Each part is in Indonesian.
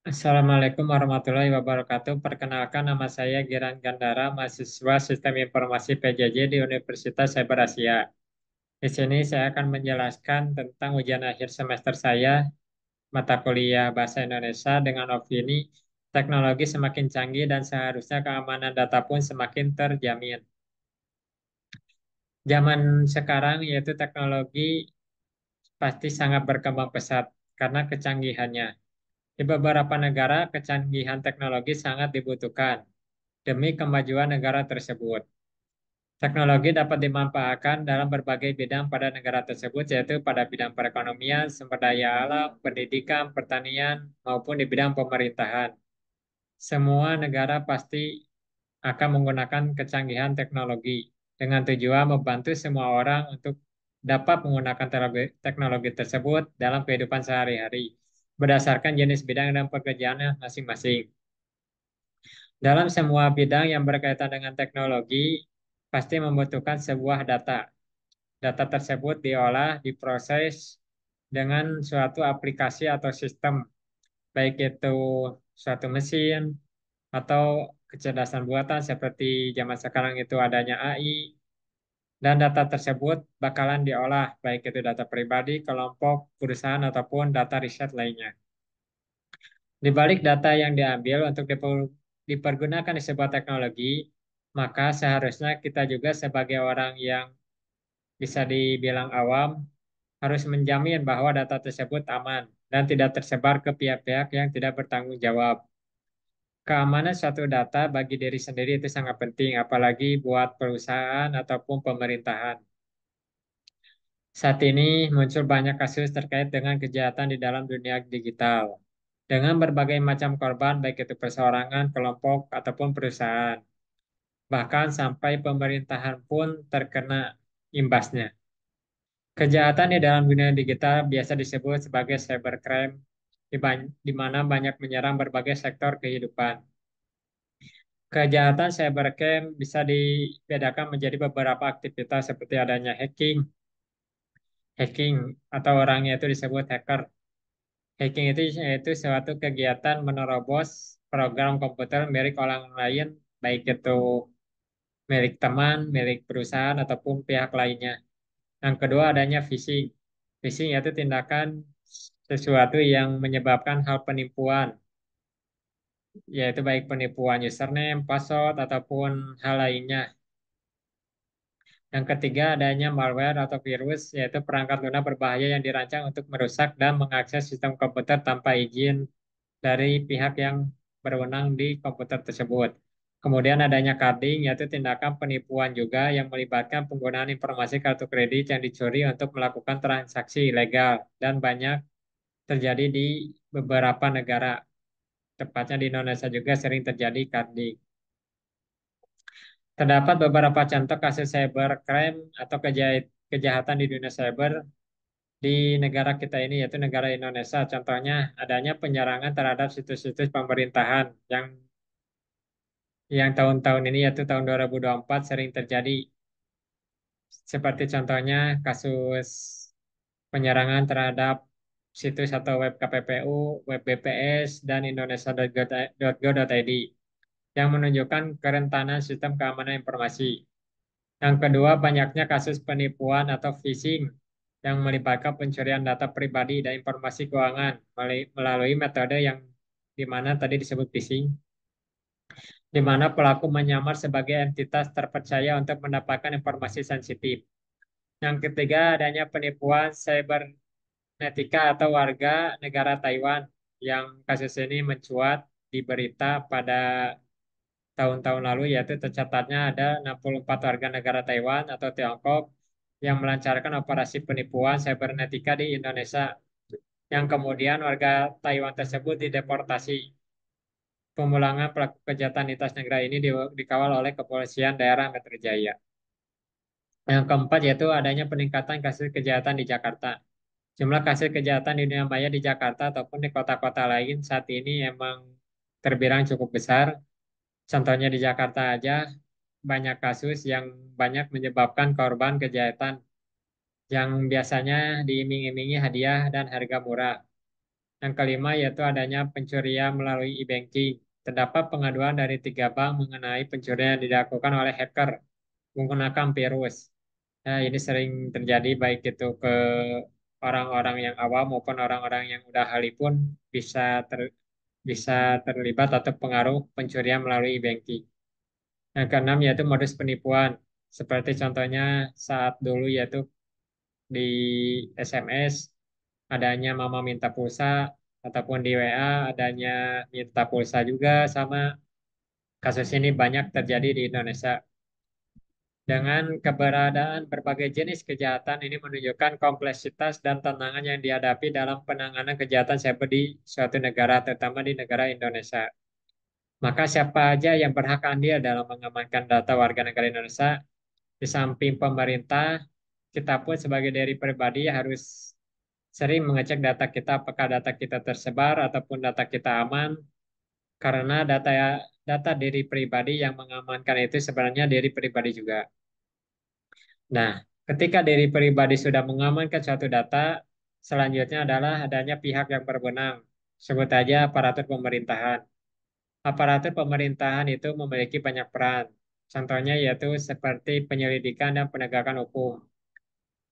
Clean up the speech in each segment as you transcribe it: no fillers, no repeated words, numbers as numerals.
Assalamualaikum warahmatullahi wabarakatuh. Perkenalkan nama saya Giran Gandara, mahasiswa Sistem Informasi PJJ di Universitas Cyber Asia. Di sini saya akan menjelaskan tentang ujian akhir semester saya, mata kuliah Bahasa Indonesia dengan opini teknologi semakin canggih dan seharusnya keamanan data pun semakin terjamin. Zaman sekarang yaitu teknologi pasti sangat berkembang pesat karena kecanggihannya. Di beberapa negara, kecanggihan teknologi sangat dibutuhkan demi kemajuan negara tersebut. Teknologi dapat dimanfaatkan dalam berbagai bidang pada negara tersebut, yaitu pada bidang perekonomian, sumber daya alam, pendidikan, pertanian, maupun di bidang pemerintahan. Semua negara pasti akan menggunakan kecanggihan teknologi dengan tujuan membantu semua orang untuk dapat menggunakan teknologi tersebut dalam kehidupan sehari-hari berdasarkan jenis bidang dan pekerjaannya masing-masing. Dalam semua bidang yang berkaitan dengan teknologi, pasti membutuhkan sebuah data. Data tersebut diolah, diproses dengan suatu aplikasi atau sistem, baik itu suatu mesin atau kecerdasan buatan seperti zaman sekarang itu adanya AI, dan data tersebut bakalan diolah, baik itu data pribadi, kelompok, perusahaan, ataupun data riset lainnya. Di balik data yang diambil untuk dipergunakan di sebuah teknologi, maka seharusnya kita juga sebagai orang yang bisa dibilang awam harus menjamin bahwa data tersebut aman dan tidak tersebar ke pihak-pihak yang tidak bertanggung jawab. Keamanan suatu data bagi diri sendiri itu sangat penting, apalagi buat perusahaan ataupun pemerintahan. Saat ini muncul banyak kasus terkait dengan kejahatan di dalam dunia digital, dengan berbagai macam korban, baik itu perseorangan, kelompok, ataupun perusahaan. Bahkan sampai pemerintahan pun terkena imbasnya. Kejahatan di dalam dunia digital biasa disebut sebagai cybercrime, di mana banyak menyerang berbagai sektor kehidupan. Kejahatan cybercrime bisa dibedakan menjadi beberapa aktivitas seperti adanya hacking atau orangnya itu disebut hacker. Hacking itu yaitu suatu kegiatan menerobos program komputer milik orang lain, baik itu milik teman, milik perusahaan, ataupun pihak lainnya. Yang kedua adanya phishing. Phishing yaitu tindakan sesuatu yang menyebabkan hal penipuan, yaitu baik penipuan username, password, ataupun hal lainnya. Yang ketiga adanya malware atau virus, yaitu perangkat lunak berbahaya yang dirancang untuk merusak dan mengakses sistem komputer tanpa izin dari pihak yang berwenang di komputer tersebut. Kemudian adanya carding, yaitu tindakan penipuan juga yang melibatkan penggunaan informasi kartu kredit yang dicuri untuk melakukan transaksi ilegal dan banyak terjadi di beberapa negara. Tepatnya di Indonesia juga sering terjadi carding. Terdapat beberapa contoh kasus cybercrime atau kejahatan di dunia cyber di negara kita ini, yaitu negara Indonesia. Contohnya adanya penyerangan terhadap situs-situs pemerintahan yang tahun-tahun ini, yaitu tahun 2024 sering terjadi. Seperti contohnya kasus penyerangan terhadap situs atau web KPPU, web BPS, dan indonesia.go.id yang menunjukkan kerentanan sistem keamanan informasi. Yang kedua, banyaknya kasus penipuan atau phishing yang melibatkan pencurian data pribadi dan informasi keuangan melalui metode yang di mana tadi disebut phishing, di mana pelaku menyamar sebagai entitas terpercaya untuk mendapatkan informasi sensitif. Yang ketiga, adanya penipuan cybernetika atau warga negara Taiwan yang kasus ini mencuat di berita pada tahun-tahun lalu, yaitu tercatatnya ada 64 warga negara Taiwan atau Tiongkok yang melancarkan operasi penipuan cybernetika di Indonesia, yang kemudian warga Taiwan tersebut dideportasi. Pemulangan pelaku kejahatan lintas negara ini dikawal oleh Kepolisian Daerah Metro Jaya. Yang keempat yaitu adanya peningkatan kasus kejahatan di Jakarta. Jumlah kasus kejahatan di dunia maya di Jakarta ataupun di kota-kota lain saat ini emang terbilang cukup besar. Contohnya di Jakarta aja banyak kasus yang banyak menyebabkan korban kejahatan yang biasanya diiming-imingi hadiah dan harga murah. Yang kelima yaitu adanya pencurian melalui e-banking. Terdapat pengaduan dari 3 bank mengenai pencurian yang dilakukan oleh hacker menggunakan virus. Nah, ini sering terjadi baik itu ke orang-orang yang awam maupun orang-orang yang udah ahli pun bisa bisa terlibat atau pengaruh pencurian melalui e-banking. Yang keenam yaitu modus penipuan. Seperti contohnya saat dulu yaitu di SMS adanya mama minta pulsa ataupun di WA adanya minta pulsa juga sama kasus ini banyak terjadi di Indonesia. Dengan keberadaan berbagai jenis kejahatan ini menunjukkan kompleksitas dan tantangan yang dihadapi dalam penanganan kejahatan cyber di suatu negara, terutama di negara Indonesia. Maka siapa aja yang berhak andil dalam mengamankan data warga negara Indonesia, di samping pemerintah, kita pun sebagai diri pribadi harus sering mengecek data kita, apakah data kita tersebar ataupun data kita aman, karena data diri pribadi yang mengamankan itu sebenarnya diri pribadi juga. Nah, ketika diri pribadi sudah mengamankan suatu data, selanjutnya adalah adanya pihak yang berwenang. Sebut aja aparatur pemerintahan. Aparatur pemerintahan itu memiliki banyak peran. Contohnya yaitu seperti penyelidikan dan penegakan hukum.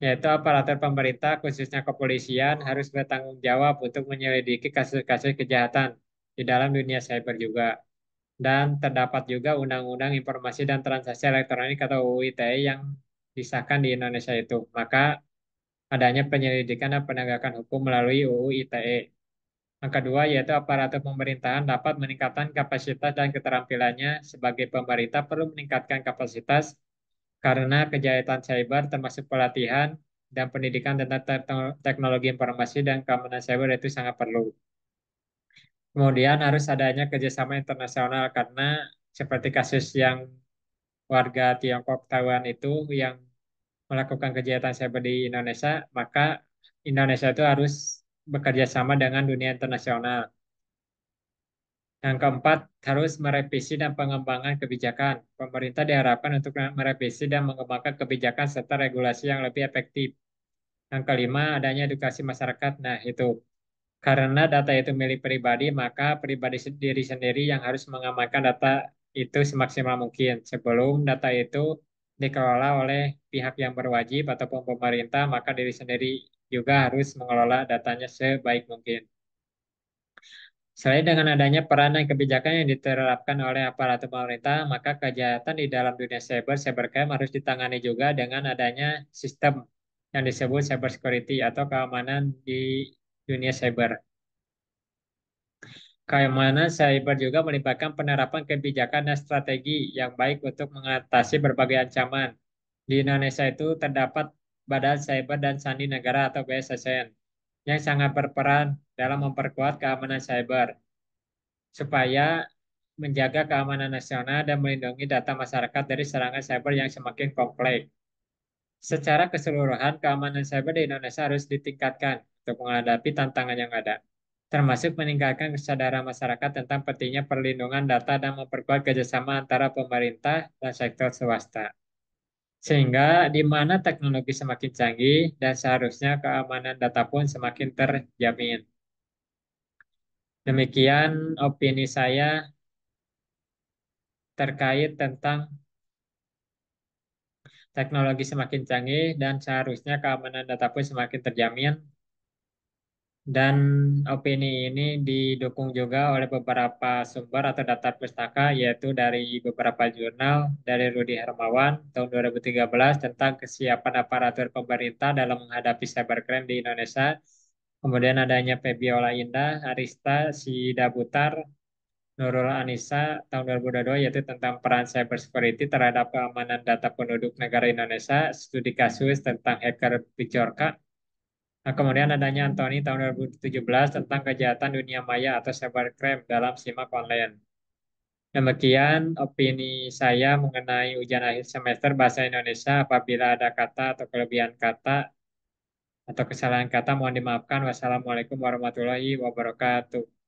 Yaitu aparatur pemerintah, khususnya kepolisian, harus bertanggung jawab untuk menyelidiki kasus-kasus kejahatan di dalam dunia cyber juga. Dan terdapat juga Undang-Undang Informasi dan Transaksi Elektronik atau UU ITE yang disahkan di Indonesia itu. Maka adanya penyelidikan dan penegakan hukum melalui UU ITE. Yang kedua yaitu aparatur pemerintahan dapat meningkatkan kapasitas dan keterampilannya sebagai pemerintah perlu meningkatkan kapasitas karena kejahatan cyber termasuk pelatihan dan pendidikan tentang teknologi informasi dan keamanan cyber itu sangat perlu. Kemudian harus adanya kerjasama internasional karena seperti kasus yang warga Tiongkok Taiwan itu yang melakukan kejahatan cyber di Indonesia, maka Indonesia itu harus bekerja sama dengan dunia internasional. Yang keempat, harus merevisi dan pengembangan kebijakan. Pemerintah diharapkan untuk merevisi dan mengembangkan kebijakan serta regulasi yang lebih efektif. Yang kelima, adanya edukasi masyarakat. Nah, itu karena data itu milik pribadi, maka pribadi sendiri sendiri yang harus mengamankan data itu semaksimal mungkin. Sebelum data itu dikelola oleh pihak yang berwajib ataupun pemerintah, maka diri sendiri juga harus mengelola datanya sebaik mungkin. Selain dengan adanya peran dan kebijakan yang diterapkan oleh aparatur pemerintah, maka kejahatan di dalam dunia cyber, cybercrime harus ditangani juga dengan adanya sistem yang disebut cyber security atau keamanan di dunia cyber. Keamanan cyber juga melibatkan penerapan kebijakan dan strategi yang baik untuk mengatasi berbagai ancaman. Di Indonesia itu terdapat Badan Cyber dan Sandi Negara atau BSSN yang sangat berperan dalam memperkuat keamanan cyber supaya menjaga keamanan nasional dan melindungi data masyarakat dari serangan cyber yang semakin kompleks. Secara keseluruhan, keamanan cyber di Indonesia harus ditingkatkan untuk menghadapi tantangan yang ada, termasuk meningkatkan kesadaran masyarakat tentang pentingnya perlindungan data dan memperkuat kerjasama antara pemerintah dan sektor swasta. Sehingga di mana teknologi semakin canggih dan seharusnya keamanan data pun semakin terjamin. Demikian opini saya terkait tentang teknologi semakin canggih dan seharusnya keamanan data pun semakin terjamin. Dan opini ini didukung juga oleh beberapa sumber atau data pustaka, yaitu dari beberapa jurnal, dari Rudi Hermawan tahun 2013 tentang kesiapan aparatur pemerintah dalam menghadapi cybercrime di Indonesia. Kemudian adanya Febiola Indah, Arista, Sida Butar, Nurul Anissa tahun 2022 yaitu tentang peran cybersecurity terhadap keamanan data penduduk negara Indonesia, studi kasus tentang hacker Pijorka. Nah, kemudian adanya Anthony tahun 2017 tentang kejahatan dunia maya atau cybercrime dalam simak online. Demikian opini saya mengenai ujian akhir semester bahasa Indonesia. Apabila ada kata atau kelebihan kata atau kesalahan kata mohon dimaafkan. Wassalamualaikum warahmatullahi wabarakatuh.